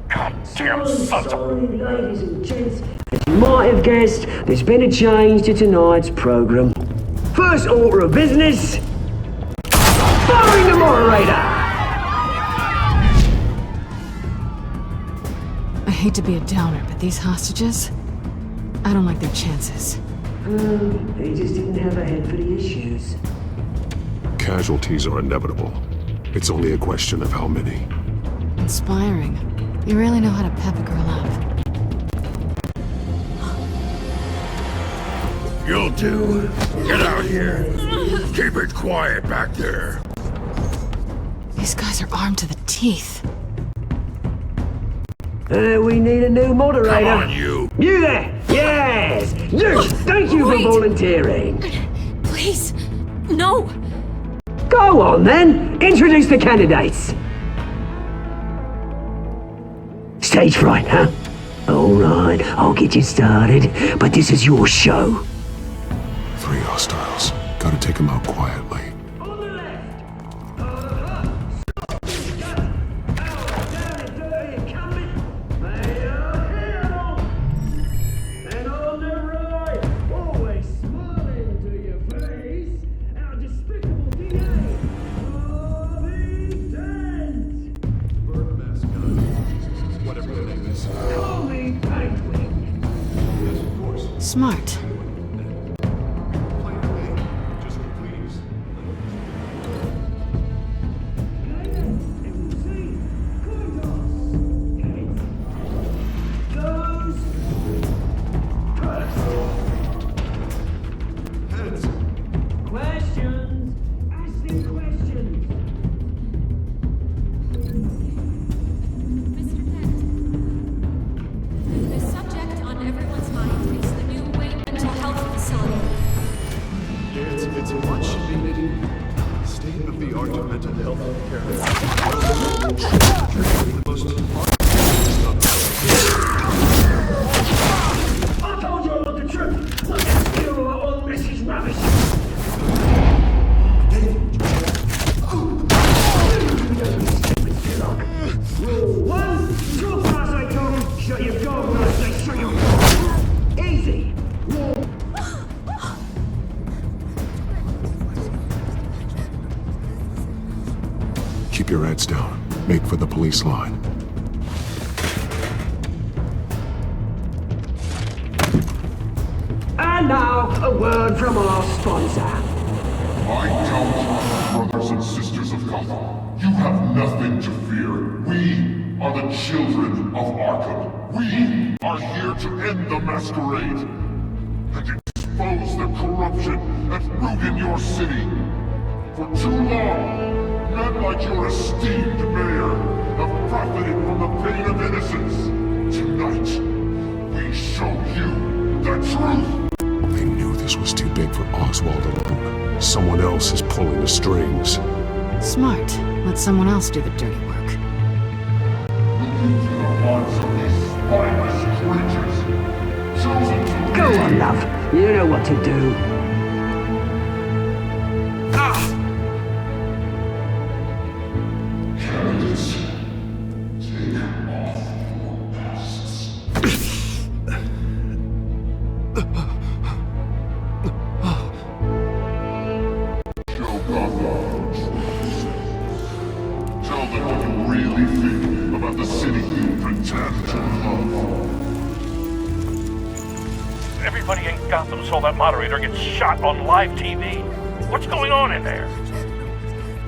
S4: Goddamn sons of...
S22: Ladies and gents, as you might have guessed, there's been a change to tonight's program. First order of business, firing the moderator!
S16: I hate to be a downer, but these hostages, I don't like their chances.
S22: He just didn't have a head for the issues.
S9: Casualties are inevitable. It's only a question of how many.
S16: Inspiring. You really know how to pep a girl up.
S10: You'll do. Get out here. Keep it quiet back there.
S16: These guys are armed to the teeth.
S22: We need a new moderator.
S10: Come on, you.
S22: You there! Yes! You! Thank you for volunteering.
S3: Please, No!
S22: Go on then, introduce the candidates. Stage fright, huh? Alright, I'll get you started, but this is your show.
S15: 3 hostiles. Gotta take them out quietly.
S16: Smart.
S2: It's a much-needed state-of-the-art mental health care. The most
S22: I told you all the truth! Look at you, all this is rubbish! Rule 1, go fast I told him, shut your door when I say shut your door! Easy!
S15: Keep your heads down. Make for the police line.
S22: And now, a word from our sponsor.
S5: I count brothers and sisters of Gotham. You have nothing to fear. We are the children of Arkham. We are here to end the masquerade and expose the corruption that ruin your city. For too long, men like your esteemed mayor have profited from the pain of innocence. Tonight, we show you the truth.
S15: They knew this was too big for Oswald alone. Someone else is pulling the strings.
S16: Smart. Let someone else do the dirty work.
S22: Go on, love. You know what to do.
S11: Everybody in Gotham saw that moderator get shot on live TV. What's going on in there?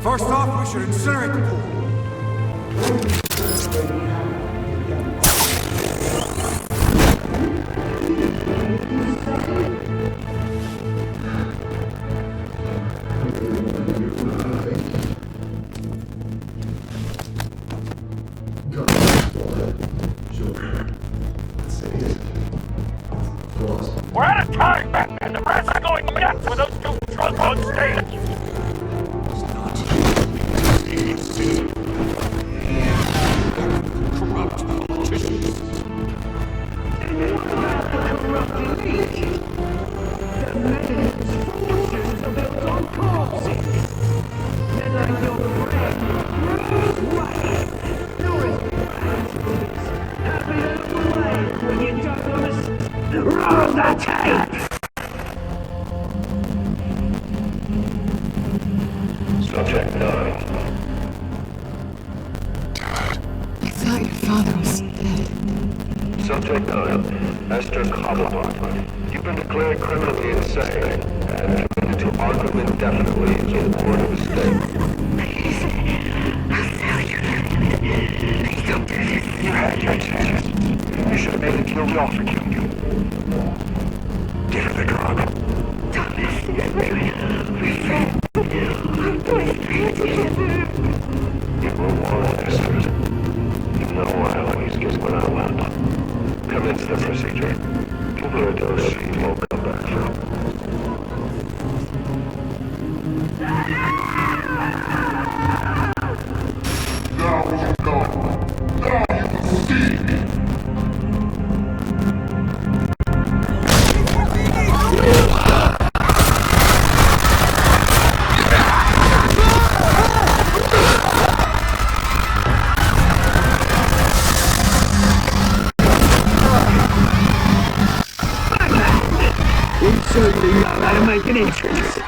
S17: First off, we should incinerate the pool.
S11: We're out of time, Batman! The press are going nuts with those two drunks on stage!
S22: Corrupt politicians. And what about the corrupt elite? The man's fortunes are built on corpses. Men like your friend, Bruce Wayne. You're as bad as happy to look away when you don't want to roll the tape!
S5: Subject 9.
S16: I thought your father was dead.
S5: Subject 9. Esther Cobblepot. You've been declared criminally insane and committed to Arkham indefinitely in ward of the state.
S22: I'll tell you. Please don't do this.
S5: You had your chance. You should have made a guilty offer to you. Give her the drug.
S22: Don't listen to me. We're friends. I'm doing friends together.
S5: You were warned, Esther. You know why he's just went out loud. Commence the procedure. Give her a dose she won't come back from.
S22: how to make an entrance.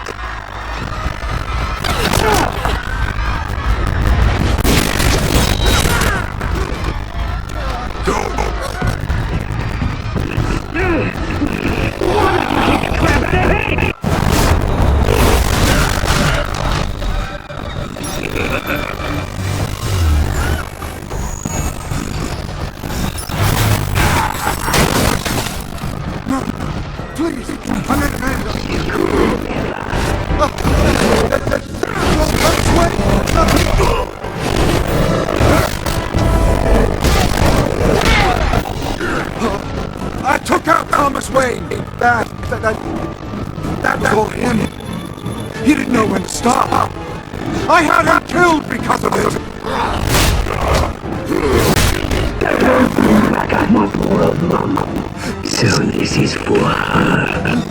S17: Please, I'm not I took out Thomas Wayne. That was all him. He didn't know when to stop. I had him killed because of it.
S22: I got my poor mama. So this is for her.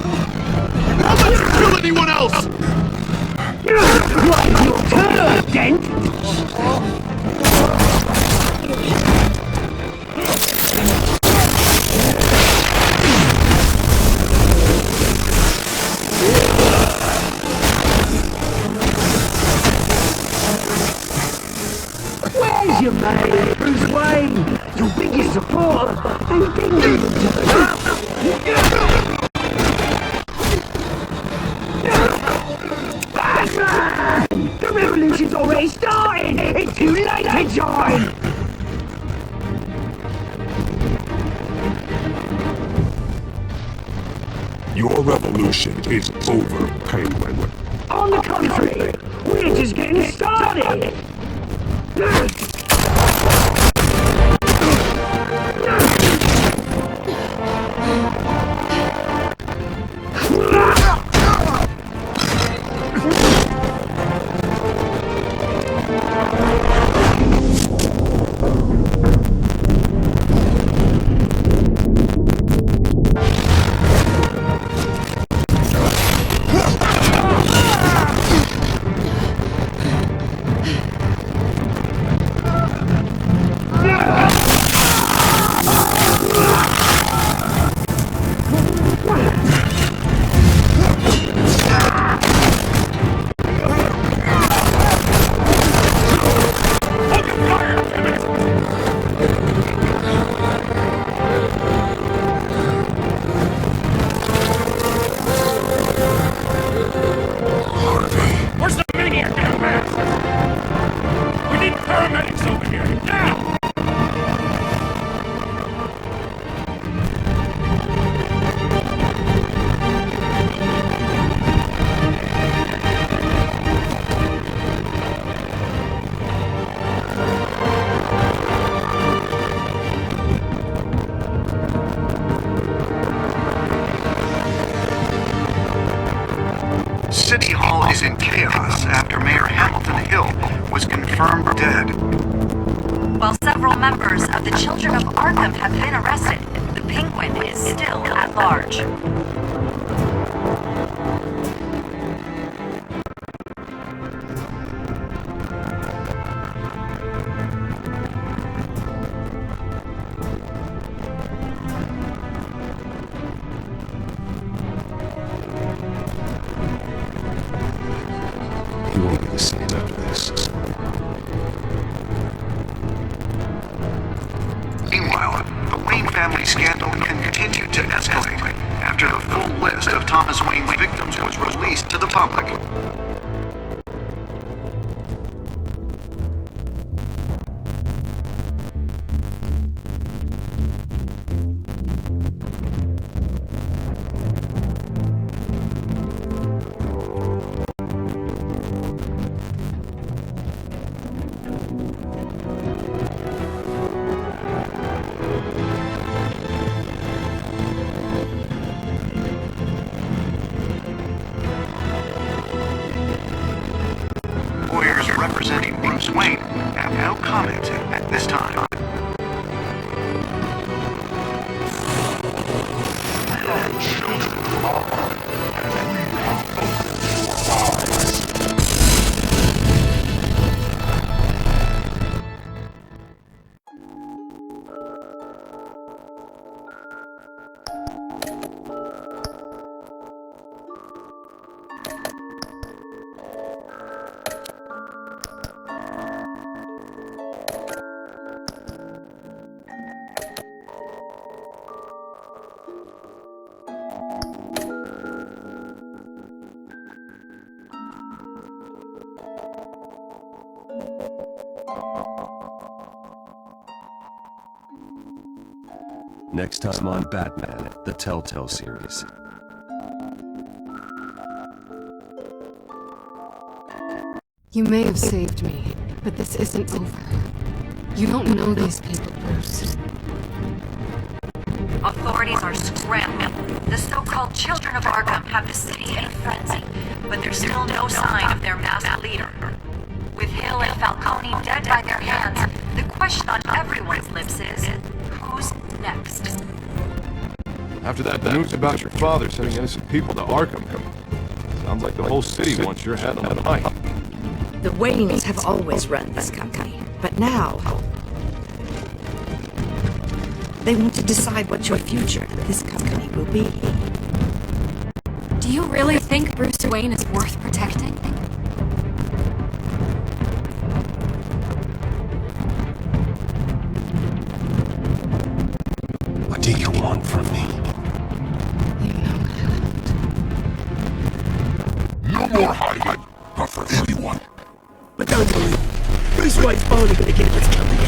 S2: I'll let you kill anyone else!
S22: What, your turn, Dent? Where's your mate, Bruce Wayne? Your biggest supporter, and he didn't even turn up. Batman! The revolution's already starting! It's too late to join!
S15: Your revolution is over, Penguin.
S22: On the contrary, we're just getting started!
S11: Where's the maniac down there? We need paramedics over here, now!
S20: City Hall is in chaos after Mayor Hamilton Hill was confirmed dead.
S19: While several members of the Children of Arkham have been arrested, the Penguin is still at large.
S7: He won't be the same after this.
S20: Meanwhile, the Wayne family scandal continued to escalate after the full list of Thomas Wayne's victims was released to the public. Lawyers representing Bruce Wayne have no comment at this time.
S7: Next time on Batman, the Telltale series.
S16: You may have saved me, but this isn't over. You don't know these people, Bruce.
S19: Authorities are scrambling. The so-called Children of Arkham have the city in a frenzy, but there's still no sign of their masked leader. With Hill and Falcone dead by their hands, the question on everyone's lips is, who's next?
S2: After that news about your father sending innocent people to Arkham, sounds like the whole city wants your head on the pike.
S12: The Waynes have always run this company, but now they want to decide what your future in this company will be.
S3: Do you really think Bruce Wayne is worth protecting?
S9: What do you want from me?
S10: No more hiding, not for anyone.
S1: But don't worry, Bruce Wayne's only gonna get what's coming.